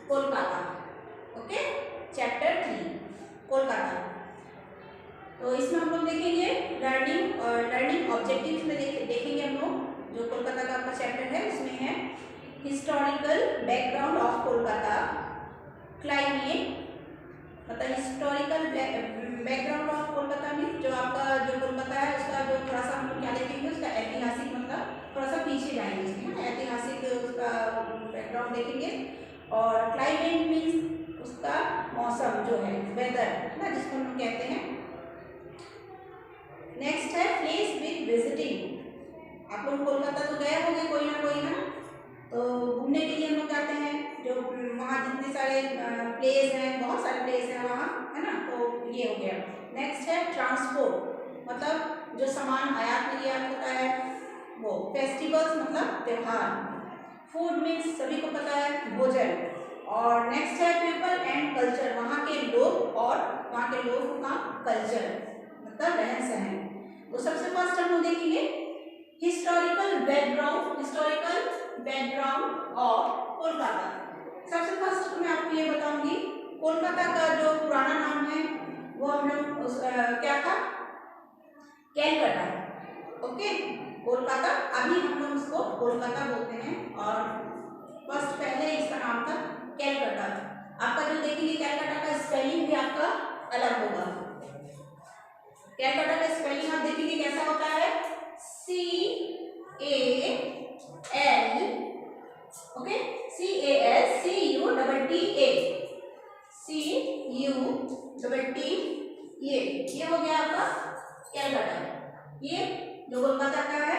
Kolkata. Okay, chapter 3 Kolkata. तो इसमें हम लोग देखेंगे लर्निंग ऑब्जेक्टिव्स में देखेंगे हम लोग। जो कोलकाता का आपका चैप्टर है उसमें है historical background of Kolkata, climate, मतलब हिस्टोरिकल बैकग्राउंड ऑफ कोलकाता में जो आपका जो कोलकाता है उसका जो थोड़ा सा हम लोग क्या देखेंगे, उसका ऐतिहासिक, मतलब थोड़ा सा पीछे जाएंगे उसमें, ऐतिहासिक उसका बैकग्राउंड देखेंगे। और क्लाइमेट मीन्स उसका मौसम जो है, वेदर ना, जिसको हम लोग कहते हैं। नेक्स्ट है प्लेस विद विजिटिंग। आप लोग कोलकाता तो गए होंगे कोई ना कोई, है ना, तो घूमने के लिए हम लोग जाते हैं, जो वहाँ जितने सारे प्लेस हैं, बहुत सारे प्लेस हैं वहाँ, है ना, तो ये हो गया। नेक्स्ट है ट्रांसपोर्ट, मतलब जो सामान आयात निर्यात होता है वो। फेस्टिवल्स मतलब त्योहार। फूड मीन्स सभी को पता है, भोजन। और नेक्स्ट है पीपल एंड कल्चर, वहाँ के लोग और वहाँ के लोगों का कल्चर, मतलब रहन सहन। तो सबसे फर्स्ट हम लोग देखेंगे हिस्टोरिकल बैकग्राउंड ऑफ कोलकाता। सबसे फर्स्ट मैं आपको ये बताऊंगी, कोलकाता का जो पुराना नाम है वो हम लोग क्या था, कैलकाटा। ओके, कोलकाता, अभी हम लोग उसको कोलकाता बोलते हैं, और फर्स्ट पहले इसका नाम था कैलकाटा। आपका जो देखेंगे कैलकाटा का स्पेलिंग भी आपका अलग होगा। कैलकाटा का स्पेलिंग आप देखेंगे कैसा होता है, CAL, ओके, CUTTA, ये हो गया आपका कैलकाटा। ये जो कोलकाता का है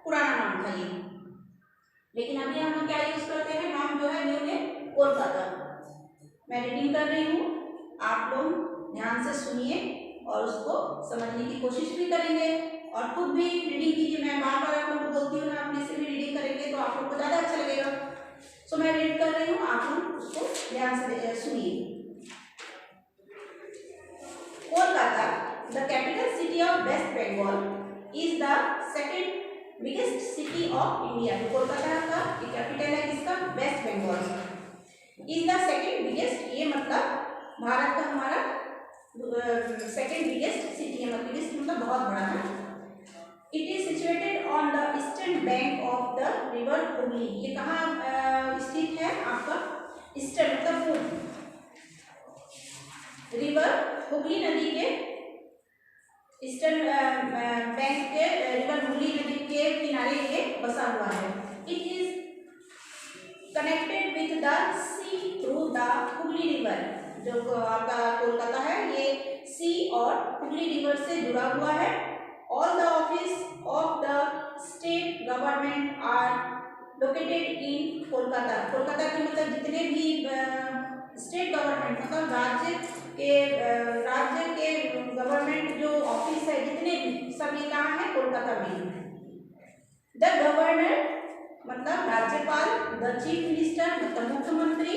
पुराना नाम था ये, लेकिन अभी हम लोग क्या यूज करते हैं, नाम जो है न्यू में कोलकाता। मैं रीडिंग कर रही हूँ, आप लोग ध्यान से सुनिए और उसको समझने की कोशिश भी करेंगे, और खुद भी रीडिंग कीजिए। मैं बार बार आप लोगों को बोलती हूँ ना, अपने से भी रीडिंग करेंगे तो आप लोग को ज़्यादा अच्छा लगेगा। सो मैं रीड कर रही हूँ, आप लोग उसको ध्यान से सुनिए। Kolkata, the capital city of West Bengal, is the second biggest city of India. तो कोलकाता का कैपिटल है किसका, West Bengal. Is the second biggest, ये मतलब भारत का हमारा सेकेंड बिगेस्ट सिटी है, मतलब बहुत बड़ा है। It is situated on the eastern bank of the river Hooghly. ये कहाँ स्थित है आपका, ईस्टर्न मतलब पूर्व, रिवर हुगली नदी के ईस्टर्न बैंक के, रिवर हुगली नदी के किनारे ये बसा हुआ है। It is connected with the sea through the Hooghly river. जो आपका कोलकाता है ये सी और हुगली रिवर से जुड़ा हुआ है। All the office of the state government are located in Kolkata. Kolkata के मतलब जितने भी स्टेट गवर्नमेंट, मतलब राज्य के गवर्नमेंट जो ऑफिस है जितने भी, सब ये कहाँ है, कोलकाता में। द गवर्नर मतलब राज्यपाल, द चीफ मिनिस्टर मतलब मुख्यमंत्री,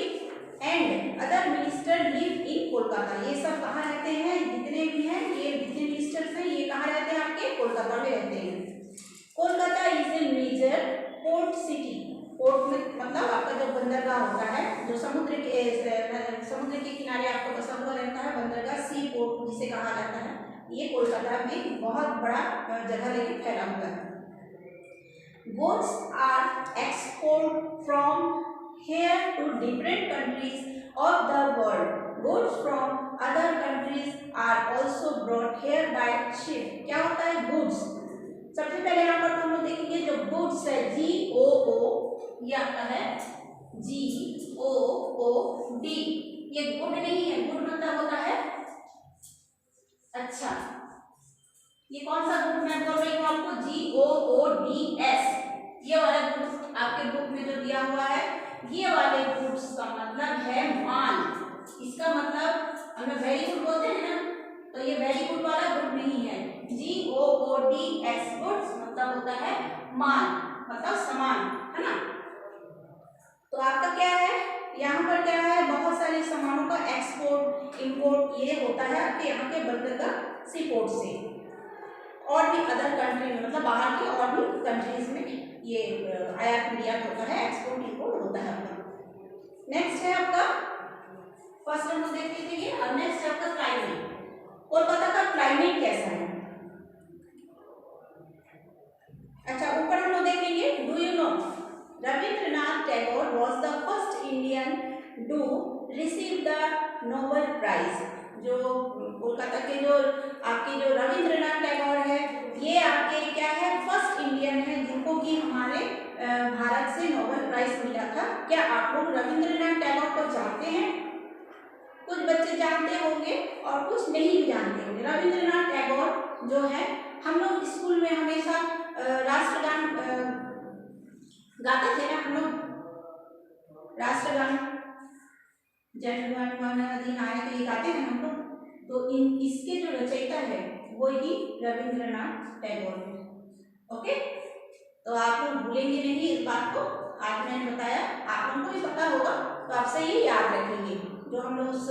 and other minister live in Kolkata. ये सब कहाँ रहते हैं, जितने भी हैं, ये जितने मिनिस्टर्स हैं ये कहाँ रहते हैं, आपके कोलकाता में रहते हैं। Kolkata is a major port city. Port में मतलब आपका जो बंदरगाह होता है, जो समुद्र के किनारे आपको बसा हुआ रहता है बंदरगाह, सी पोर्ट जिसे कहा जाता है, ये कोलकाता में बहुत बड़ा जगह लेके फैला हुआ है। Goods are exported from here to different countries of the world. Goods from other countries are also brought here by ship. क्या होता है goods? सबसे पहले यहाँ पर हम लोग देखेंगे जो goods है, GOO, ये आता है GOOD। ये गुड नहीं है, गुड मतलब होता है अच्छा। ये कौन सा गुड मैं बोल रही हूँ आपको, GOODS। ये वाला गुड्स आपके बुक में जो दिया हुआ है, ये वाले गुड्स का मतलब है माल। इसका मतलब हमें वेरी गुड बोलते हैं ना, तो ये वेरी गुड वाला गुड नहीं है। GOODS गुड्स मतलब होता है माल, मतलब सामान, है ना। तो आपका क्या है, यहाँ पर क्या है, बहुत सारे सामानों का एक्सपोर्ट इंपोर्ट ये होता है आपके यहाँ के बंदरगाह सी पोर्ट से, और भी अदर कंट्री में, मतलब बाहर के और भी कंट्रीज में ये आयात निर्यात होता है, एक्सपोर्ट इंपोर्ट होता है आपका। नेक्स्ट है आपका फर्स्ट हम लोग देख लेते हैं और नेक्स्ट है आपका क्लाइमेट। कोलकाता का क्लाइमेट कैसा है? अच्छा, ऊपर हम लोग देखेंगे, do you know Rabindranath Tagore was the first Indian to receive the Nobel prize. जो कोलकाता के जो आपके जो रविंद्रनाथ टैगोर है, ये आपके क्या है, फर्स्ट इंडियन है जिनको कि हमारे भारत से नोबेल प्राइज मिला था। क्या आप लोग रविंद्रनाथ टैगोर को जानते हैं? कुछ बच्चे जानते होंगे और कुछ नहीं भी जानते होंगे। रविंद्रनाथ टैगोर जो है, हम लोग स्कूल में हमेशा राष्ट्रगान गाते थे ना, हम लोग राष्ट्रगान जन गण मन अधिनायक ये गाते हैं हम लोग। तो इसके जो रचयिता है वो ही रविंद्रनाथ टैगोर है। ओके, तो आप लोग भूलेंगे नहीं इस बात को। आज मैंने बताया, आप लोगों को भी पता होगा, तो आपसे ये याद रखेंगे। जो हम लोग उस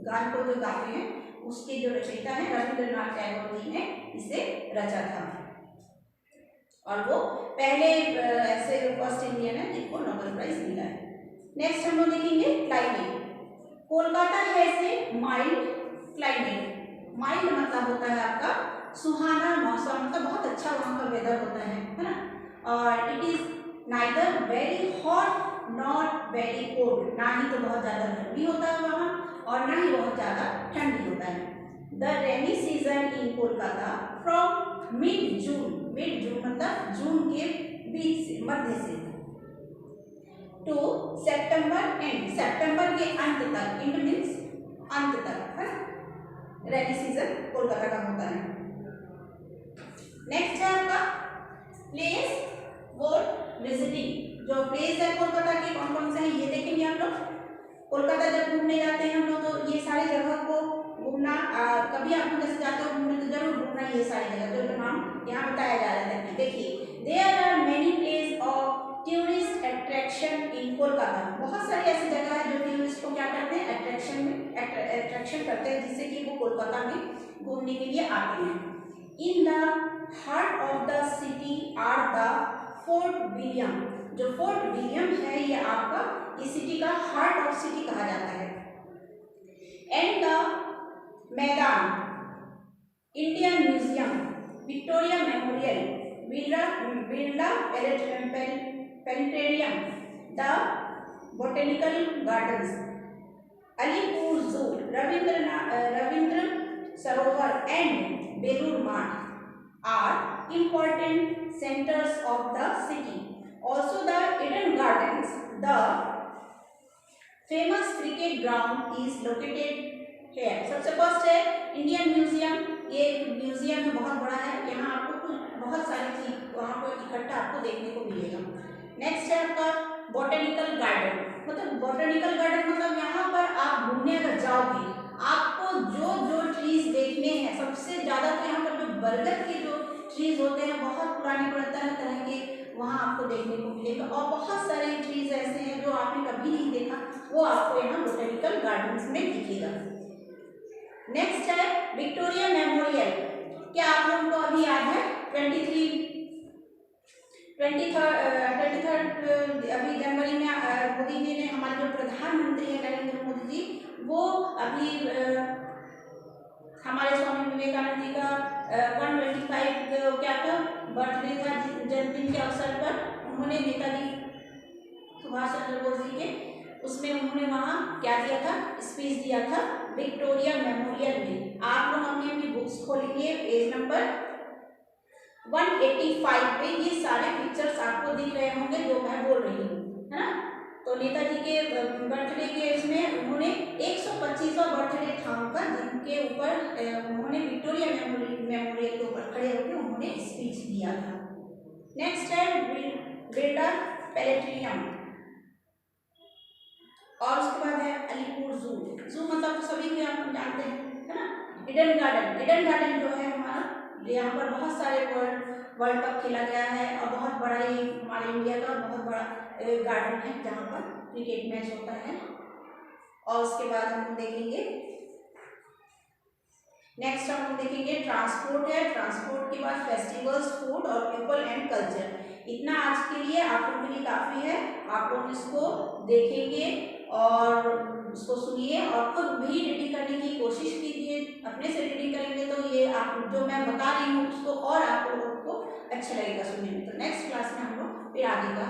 गान को जो गाते हैं उसके जो रचयिता है रविंद्रनाथ टैगोर जी ने इसे रचा था और वो पहले ऐसे फर्स्ट इंडियन है जिनको नोबेल प्राइज मिला है। नेक्स्ट हम लोग देखेंगे climate. Kolkata has a mild climate. Mild मतलब होता है आपका सुहाना मौसम, मतलब बहुत अच्छा वहाँ का वेदर होता है ना। और it is neither very hot not very cold, ना ही तो बहुत ज़्यादा गर्मी होता है वहाँ और ना ही बहुत ज़्यादा ठंडी होता है। The rainy season in Kolkata from mid June मतलब जून के बीच से, मध्य से, टू सितंबर एंड, सितंबर के अंत तक, इंड मीन्स अंत तक है, रेनी सीजन कोलकाता का होता है। नेक्स्ट है आपका प्लेस वर्थ विजिटिंग। जो प्लेस है कोलकाता के कौन कौन से हैं ये देखेंगे हम लोग। कोलकाता जब घूमने जाते हैं हम लोग तो ये सारी जगह को घूमना, कभी आप जैसे जाते हो घूमने तो जरूर घूमना ये सारी जगह जो नाम यहाँ बताया जा रहा है। देखिए, there are many place of tourist attraction in Kolkata. बहुत सारी ऐसी जगह है जो टूरिस्ट को क्या करते हैं, अट्रैक्शन करते हैं, जिससे कि वो कोलकाता में घूमने के लिए आते हैं। In the heart of the city are the Fort William. जो फोर्ट विलियम है ये आपका इस सिटी का हार्ट ऑफ सिटी कहा जाता है। एंड द मैदान, Indian museum, Victoria memorial, Birla planetarium, the botanical gardens, Alipur जू, रविंद्र सरोवर and Belur Math are important centers of the city. Also the Eden Gardens, the famous cricket ground is located here. सबसे first है Indian museum. ये museum बहुत बड़ा है, यहाँ आपको बहुत सारी चीज वहाँ पर इकट्ठा आपको देखने को मिलेगा। नेक्स्ट है आपका बोटेनिकल गार्डन। मतलब बोटेनिकल गार्डन मतलब यहाँ पर आप घूमने अगर जाओगे आपको जो जो ट्रीज देखने हैं, सबसे ज़्यादा तो यहाँ पर जो बरगद के जो ट्रीज होते हैं बहुत पुराने तरह के वहाँ आपको देखने को मिलेगा। और बहुत सारे ट्रीज ऐसे हैं जो आपने कभी नहीं देखा, वो आपको यहाँ बोटेनिकल गार्डन्स में दिखेगा। नेक्स्ट है विक्टोरिया मेमोरियल। क्या आप लोगों को अभी याद है 23 अभी जनवरी में मोदी जी ने, हमारे जो प्रधानमंत्री है नरेंद्र मोदी जी, वो अभी हमारे स्वामी विवेकानंद जी का 125 क्या था बर्थडे था, जन्मदिन के अवसर पर उन्होंने नेताजी सुभाष चंद्र बोस जी के उसमें उन्होंने वहाँ क्या दिया था, स्पीच दिया था विक्टोरिया मेमोरियल में। आप लोग अपनी अपनी बुक्स खोलेंगे पेज नंबर 185 पे ये सारे पिक्चर्स आपको दिख रहे होंगे जो मैं बोल रही हूँ, है ना। तो नेताजी के बर्थडे के इसमें उन्होंने 125वां बर्थडे था उनका, जिनके ऊपर उन्होंने विक्टोरिया मेमोरियल के ऊपर खड़े होकर उन्होंने स्पीच दिया था। नेक्स्ट है बिरला प्लेनेटेरियम और उसके बाद है अलीपुर जू। जू मतलब तो सभी को आप जानते हैं, है ना। ईडन गार्डन जो है हमारा, यहाँ पर बहुत सारे वर्ल्ड कप खेला गया है और बहुत बड़ा ये हमारे इंडिया का बहुत बड़ा गार्डन है जहाँ पर क्रिकेट मैच होता है। और उसके बाद हम देखेंगे नेक्स्ट हम देखेंगे ट्रांसपोर्ट है। ट्रांसपोर्ट के बाद फेस्टिवल्स, फूड और पीपल एंड कल्चर। इतना आज के लिए आप लोगों के लिए काफ़ी है। आप लोग इसको देखेंगे और उसको सुनिए और खुद भी रीडिंग करने की कोशिश कीजिए। अपने से रीडिंग करेंगे तो ये आप जो मैं बता रही हूँ उसको और आप लोगों को अच्छा लगेगा सुनने में। तो नेक्स्ट क्लास में हम लोग फिर आगे का